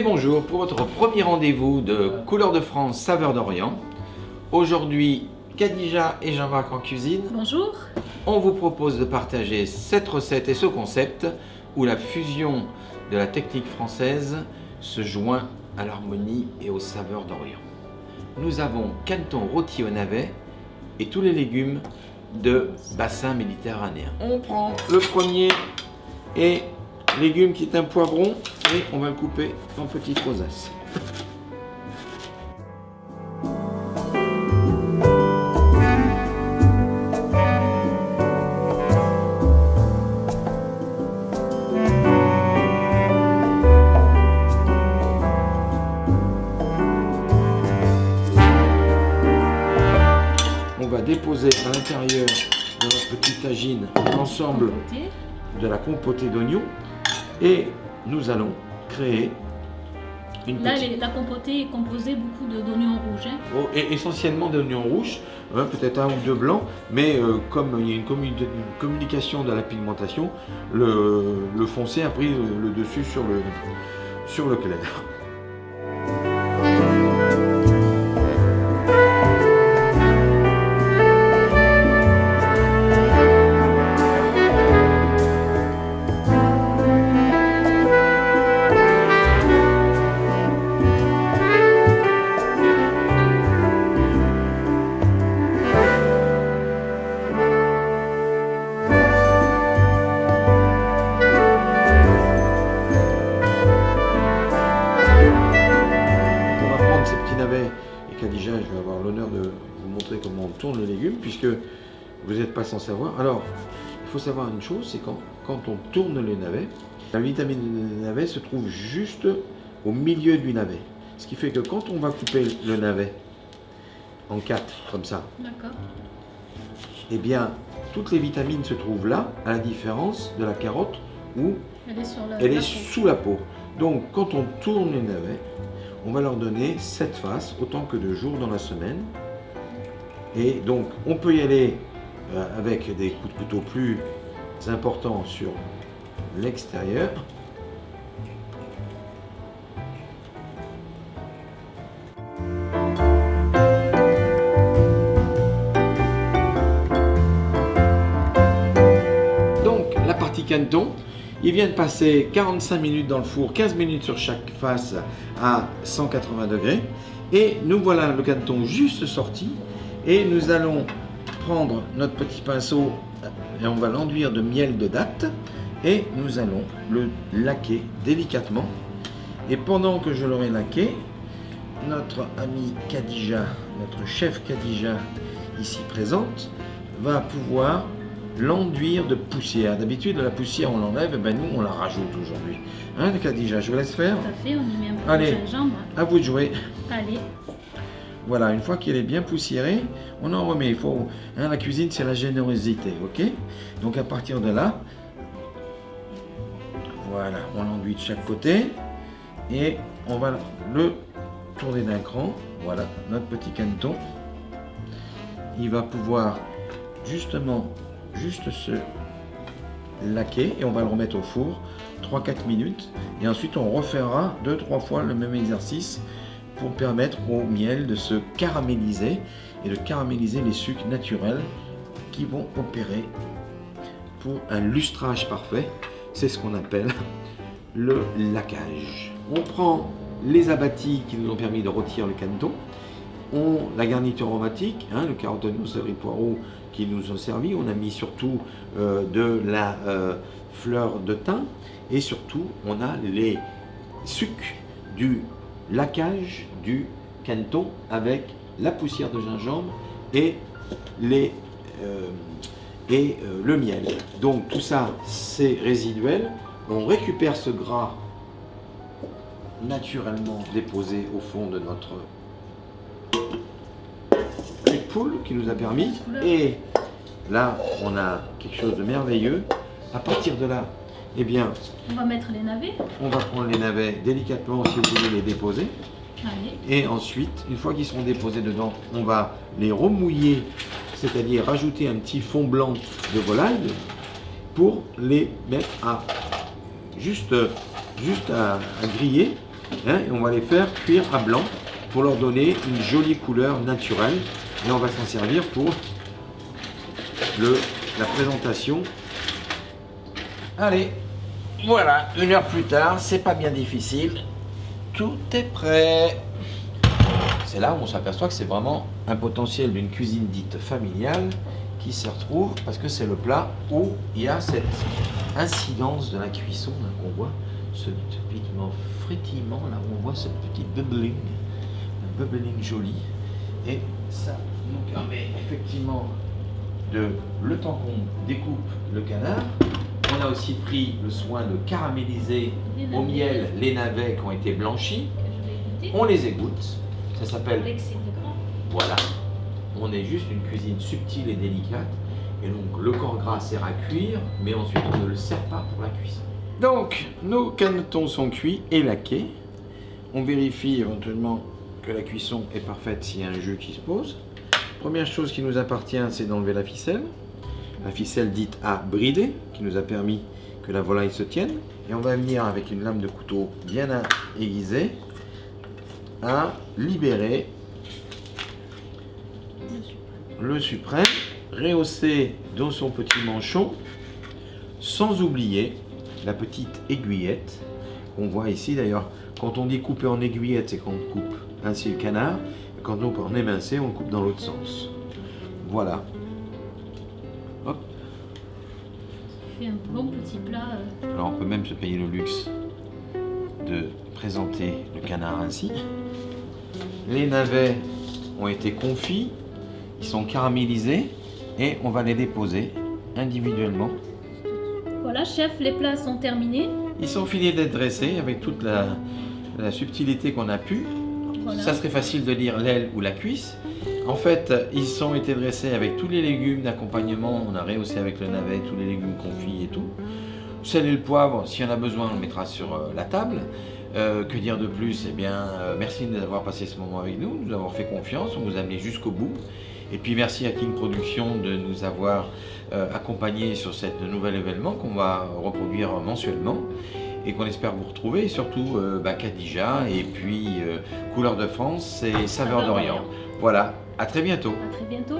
Et bonjour pour votre premier rendez-vous de Couleurs de France, Saveurs d'Orient. Aujourd'hui, Khadija et Jean-Marc en cuisine. Bonjour. On vous propose de partager cette recette et ce concept où la fusion de la technique française se joint à l'harmonie et aux saveurs d'Orient. Nous avons canneton rôti au navet et tous les légumes de bassin méditerranéen. On prend le premier et légume qui est un poivron et on va le couper en petites rosaces. On va déposer à l'intérieur de notre petite tagine l'ensemble de la compotée d'oignons et nous allons créer une petite... La compotée est composée beaucoup d'oignons rouges. Hein. Et essentiellement d'oignons rouges, peut-être un ou deux blancs, mais comme il y a une communication de la pigmentation, le foncé a pris le dessus sur le clair. Et Khadija, je vais avoir l'honneur de vous montrer comment on tourne le légume puisque vous n'êtes pas sans savoir. Alors, il faut savoir une chose, c'est quand on tourne le navet, la vitamine du navet se trouve juste au milieu du navet. Ce qui fait que quand on va couper le navet en 4, comme ça, eh bien, toutes les vitamines se trouvent là, à la différence de la carotte où elle est sous la peau. Donc, quand on tourne les navets, on va leur donner 7 faces, autant que de jours dans la semaine. Et donc, on peut y aller avec des coups de couteau plus importants sur l'extérieur. Donc, la partie canneton. Il vient de passer 45 minutes dans le four, 15 minutes sur chaque face à 180 degrés. Et nous voilà le canneton juste sorti. Et nous allons prendre notre petit pinceau et on va l'enduire de miel de date. Et nous allons le laquer délicatement. Et pendant que je l'aurai laqué, notre amie Khadija, notre chef Khadija ici présente, va pouvoir l'enduire de poussière. D'habitude, la poussière, on l'enlève, et ben nous, on la rajoute aujourd'hui. Hein, Khadija, je vous laisse faire. Tout à fait, on y met un peu Allez, de gingembre. À vous de jouer. Allez. Voilà, une fois qu'il est bien poussiéré, on en remet. Il faut, hein, la cuisine, c'est la générosité, ok? Donc, à partir de là, voilà, on l'enduit de chaque côté et on va le tourner d'un cran. Voilà, notre petit canneton. Il va pouvoir justement juste se laquer et on va le remettre au four 3-4 minutes et ensuite on refera 2-3 fois le même exercice pour permettre au miel de se caraméliser et de caraméliser les sucres naturels qui vont opérer pour un lustrage parfait. C'est ce qu'on appelle le laquage. On prend les abattis qui nous ont permis de rôtir le canneton, la garniture aromatique, hein, le carotte, oignon, céleri, poireau qui nous ont servi. On a mis surtout de la fleur de thym et surtout on a les sucs du laquage du canneton avec la poussière de gingembre et le miel. Donc tout ça c'est résiduel. On récupère ce gras naturellement déposé au fond de notre poule qui nous a permis, et là on a quelque chose de merveilleux. À partir de là, eh bien, on va mettre les navets. On va prendre les navets délicatement si vous voulez les déposer. Allez. Et ensuite, une fois qu'ils seront déposés dedans, on va les remouiller, c'est-à-dire rajouter un petit fond blanc de volaille pour les mettre à juste à griller hein, et on va les faire cuire à blanc pour leur donner une jolie couleur naturelle. Et on va s'en servir pour la présentation. Allez, voilà, 1 heure plus tard, c'est pas bien difficile. Tout est prêt. C'est là où on s'aperçoit que c'est vraiment un potentiel d'une cuisine dite familiale qui se retrouve parce que c'est le plat où il y a cette incidence de la cuisson, là, qu'on voit ce typiquement frétillement, là où on voit ce petit bubbling, un bubbling joli. Et ça nous permet effectivement de, le temps qu'on découpe le canard, on a aussi pris le soin de caraméliser au miel les navets qui ont été blanchis. Que je vais goûter. On les égoutte. Ça s'appelle. Avec ces deux grands. Voilà. On est juste une cuisine subtile et délicate. Et donc le corps gras sert à cuire, mais ensuite on ne le sert pas pour la cuisson. Donc nos canetons sont cuits et laqués. On vérifie éventuellement que la cuisson est parfaite s'il y a un jus qui se pose. Première chose qui nous appartient, c'est d'enlever la ficelle. La ficelle dite à brider, qui nous a permis que la volaille se tienne. Et on va venir avec une lame de couteau bien aiguisée à libérer le suprême, rehausser dans son petit manchon, sans oublier la petite aiguillette qu'on voit ici. D'ailleurs, quand on dit couper en aiguillette, c'est qu'on coupe ainsi le canard. Et quand on émincer, on coupe dans l'autre sens. Voilà. Hop. Ça fait un bon petit plat. Alors on peut même se payer le luxe de présenter le canard ainsi. Les navets ont été confits, ils sont caramélisés et on va les déposer individuellement. Voilà, chef, les plats sont terminés. Ils sont finis d'être dressés avec toute la subtilité qu'on a pu. Voilà. Ça serait facile de lire l'aile ou la cuisse. En fait, ils ont été dressés avec tous les légumes d'accompagnement. On a rehaussé avec le navet, tous les légumes confits et tout. Sel et le poivre, si on a besoin, on le mettra sur la table. Que dire de plus? Eh bien, merci d'avoir passé ce moment avec nous, de nous avoir fait confiance, on vous a amené jusqu'au bout. Et puis merci à King Production de nous avoir accompagnés sur ce nouvel événement qu'on va reproduire mensuellement et qu'on espère vous retrouver. Et surtout Khadija et puis Couleur de France et Saveurs d'Orient. Voilà, à très bientôt. À très bientôt.